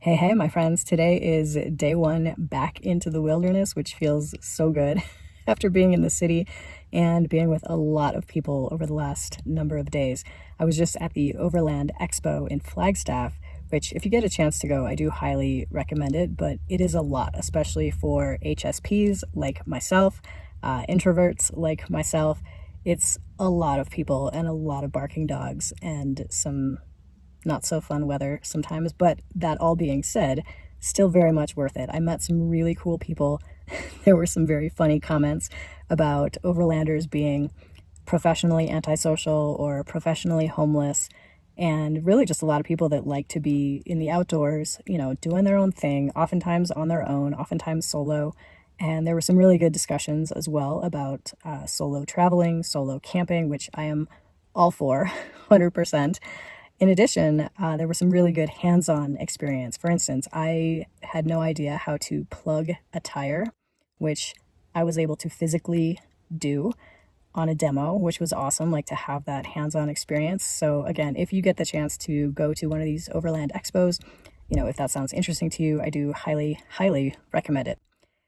Hey, my friends. Today is day one back into the wilderness, which feels so good after being in the city and being with a lot of people over the last number of days. I was just at the Overland Expo in Flagstaff, which, if you get a chance to go, I do highly recommend it, but it is a lot, especially for HSPs like myself, introverts like myself. It's a lot of people and a lot of barking dogs and some not so fun weather sometimes, but that all being said, still very much worth it. I met some really cool people. There were some very funny comments about overlanders being professionally antisocial or professionally homeless, and really just a lot of people that like to be in the outdoors, doing their own thing, oftentimes on their own, oftentimes solo. And there were some really good discussions as well about solo traveling, solo camping, which I am all for 100%. In addition, there were some really good hands-on experience. For instance, I had no idea how to plug a tire, which I was able to physically do on a demo, which was awesome, like to have that hands-on experience. So again, if you get the chance to go to one of these Overland Expos, if that sounds interesting to you, I do highly, highly recommend it.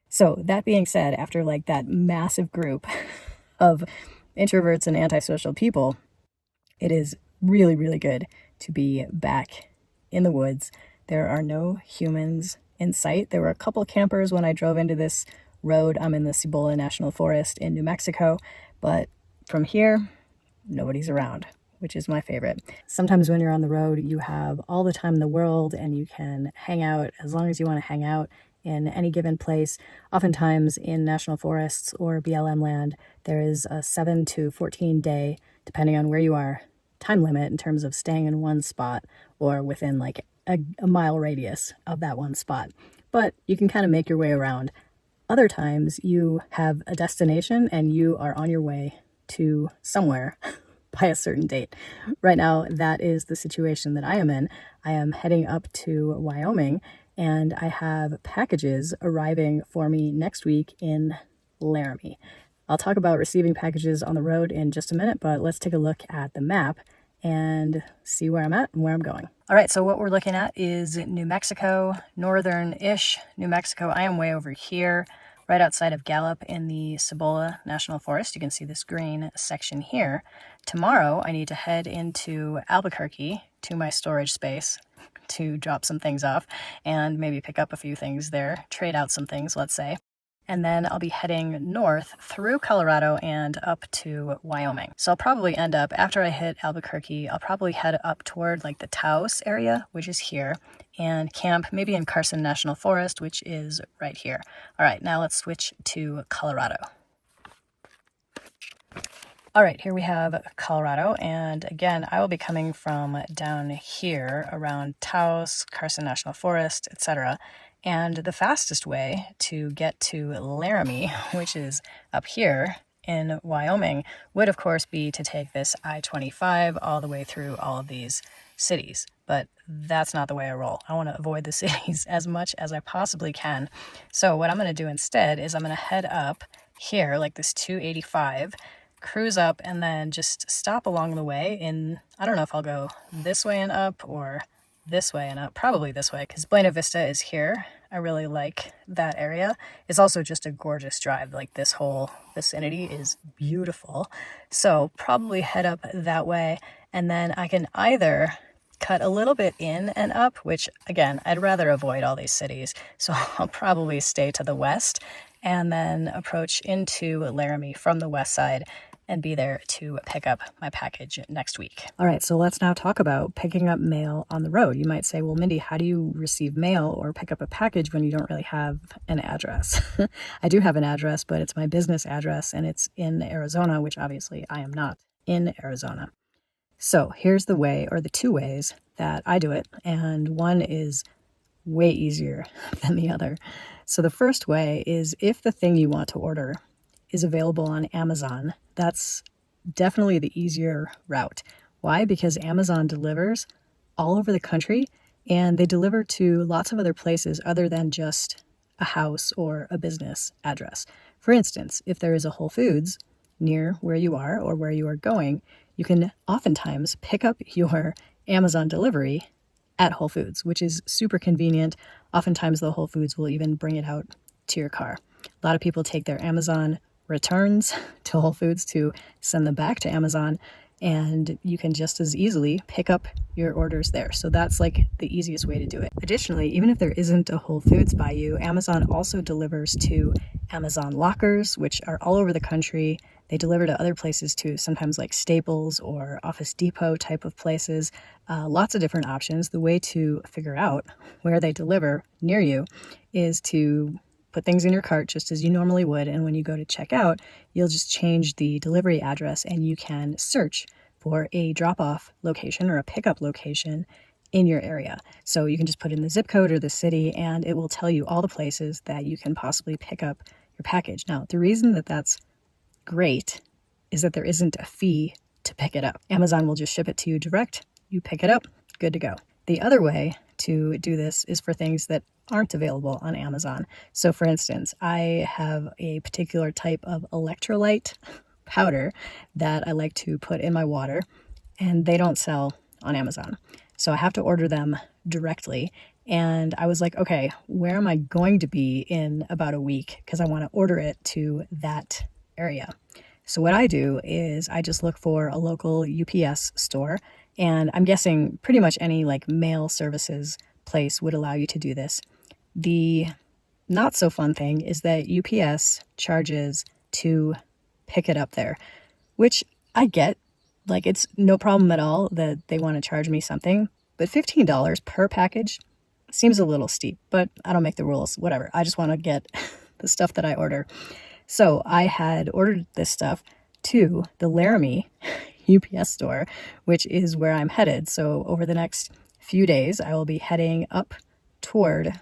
So that being said, after like that massive group of introverts and antisocial people, it is really, really good to be back in the woods. There are no humans in sight. There were a couple campers when I drove into this road. I'm in the Cibola National Forest in New Mexico, but from here, nobody's around, which is my favorite. Sometimes when you're on the road, you have all the time in the world and you can hang out as long as you want to hang out in any given place. Oftentimes in national forests or BLM land, there is a 7 to 14 day, depending on where you are, time limit in terms of staying in one spot or within like a mile radius of that one spot. But you can kind of make your way around. Other times you have a destination and you are on your way to somewhere by a certain date. Right now, that is the situation that I am in. I am heading up to Wyoming and I have packages arriving for me next week in Laramie. I'll talk about receiving packages on the road in just a minute, but let's take a look at the map and see where I'm at and where I'm going. All right, so what we're looking at is New Mexico, northern-ish New Mexico. I am way over here, right outside of Gallup in the Cibola National Forest. You can see this green section here. Tomorrow, I need to head into Albuquerque to my storage space to drop some things off and maybe pick up a few things there, trade out some things, let's say. And then I'll be heading north through Colorado and up to Wyoming. So I'll probably end up, after I hit Albuquerque, I'll probably head up toward like the Taos area, which is here, and camp maybe in Carson National Forest, which is right here. All right, now let's switch to Colorado. All right, here we have Colorado, and again, I will be coming from down here around Taos, Carson National Forest, etc. And the fastest way to get to Laramie, which is up here in Wyoming, would of course be to take this I-25 all the way through all of these cities. But that's not the way I roll. I want to avoid the cities as much as I possibly can. So what I'm going to do instead is I'm going to head up here, like this 285, cruise up, and then just stop along the way in, I don't know if I'll go this way and up or this way and up, probably this way, because Buena Vista is here. I really like that area. It's also just a gorgeous drive. Like this whole vicinity is beautiful. So probably head up that way, and then I can either cut a little bit in and up, which again, I'd rather avoid all these cities. So I'll probably stay to the west and then approach into Laramie from the west side and be there to pick up my package next week. All right, so let's now talk about picking up mail on the road. You might say, well, Mindy, how do you receive mail or pick up a package when you don't really have an address? I do have an address, but it's my business address and it's in Arizona, which obviously I am not in Arizona. So here's the way, or the two ways that I do it, and one is way easier than the other. So the first way is if the thing you want to order is available on Amazon, that's definitely the easier route. Why? Because Amazon delivers all over the country, and they deliver to lots of other places other than just a house or a business address. For instance, if there is a Whole Foods near where you are or where you are going, you can oftentimes pick up your Amazon delivery at Whole Foods, which is super convenient. Oftentimes, the Whole Foods will even bring it out to your car. A lot of people take their Amazon returns to Whole Foods to send them back to Amazon, and you can just as easily pick up your orders there. So that's like the easiest way to do it. Additionally, even if there isn't a Whole Foods by you, Amazon also delivers to Amazon lockers, which are all over the country. They deliver to other places too, sometimes like Staples or Office Depot type of places. Lots of different options. The way to figure out where they deliver near you is to put things in your cart just as you normally would, and when you go to check out, you'll just change the delivery address and you can search for a drop-off location or a pickup location in your area. So you can just put in the zip code or the city and it will tell you all the places that you can possibly pick up your package. Now, the reason that that's great is that there isn't a fee to pick it up. Amazon will just ship it to you direct, you pick it up, good to go. The other way to do this is for things that aren't available on Amazon. So for instance, I have a particular type of electrolyte powder that I like to put in my water, and they don't sell on Amazon. So I have to order them directly. And I was like, okay, where am I going to be in about a week? Because I want to order it to that area. So what I do is I just look for a local UPS store, and I'm guessing pretty much any like mail services place would allow you to do this. The not so fun thing is that UPS charges to pick it up there, which I get. Like, it's no problem at all that they want to charge me something, but $15 per package seems a little steep, but I don't make the rules, whatever. I just want to get the stuff that I order. So I had ordered this stuff to the Laramie UPS store, which is where I'm headed. So over the next few days, I will be heading up toward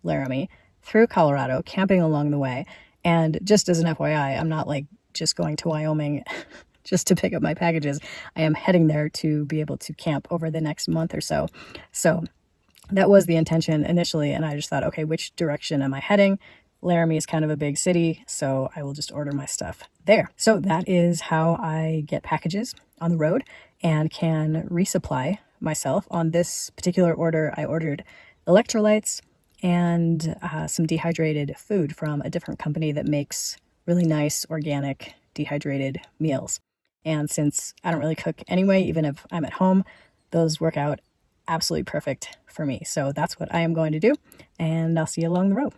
Laramie through Colorado, camping along the way. And just as an FYI, I'm not like just going to Wyoming just to pick up my packages. I am heading there to be able to camp over the next month or so. So that was the intention initially. And I just thought, okay, which direction am I heading? Laramie is kind of a big city, so I will just order my stuff there. So that is how I get packages on the road and can resupply myself. On this particular order, I ordered electrolytes and some dehydrated food from a different company that makes really nice organic dehydrated meals. And since I don't really cook anyway, even if I'm at home, those work out absolutely perfect for me. So that's what I am going to do, and I'll see you along the road.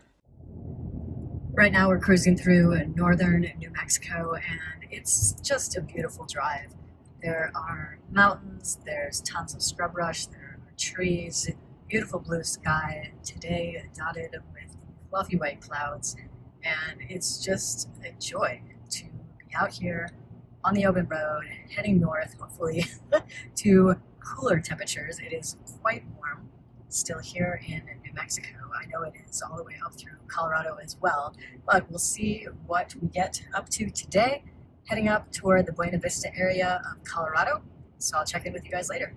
Right now we're cruising through northern New Mexico, and it's just a beautiful drive. There are mountains, there's tons of scrub brush, there are trees, beautiful blue sky, today dotted with fluffy white clouds, and it's just a joy to be out here on the open road, heading north, hopefully, to cooler temperatures. It is quite warm still here in New Mexico. I know it is all the way up through Colorado as well, but we'll see what we get up to today, heading up toward the Buena Vista area of Colorado. So I'll check in with you guys later.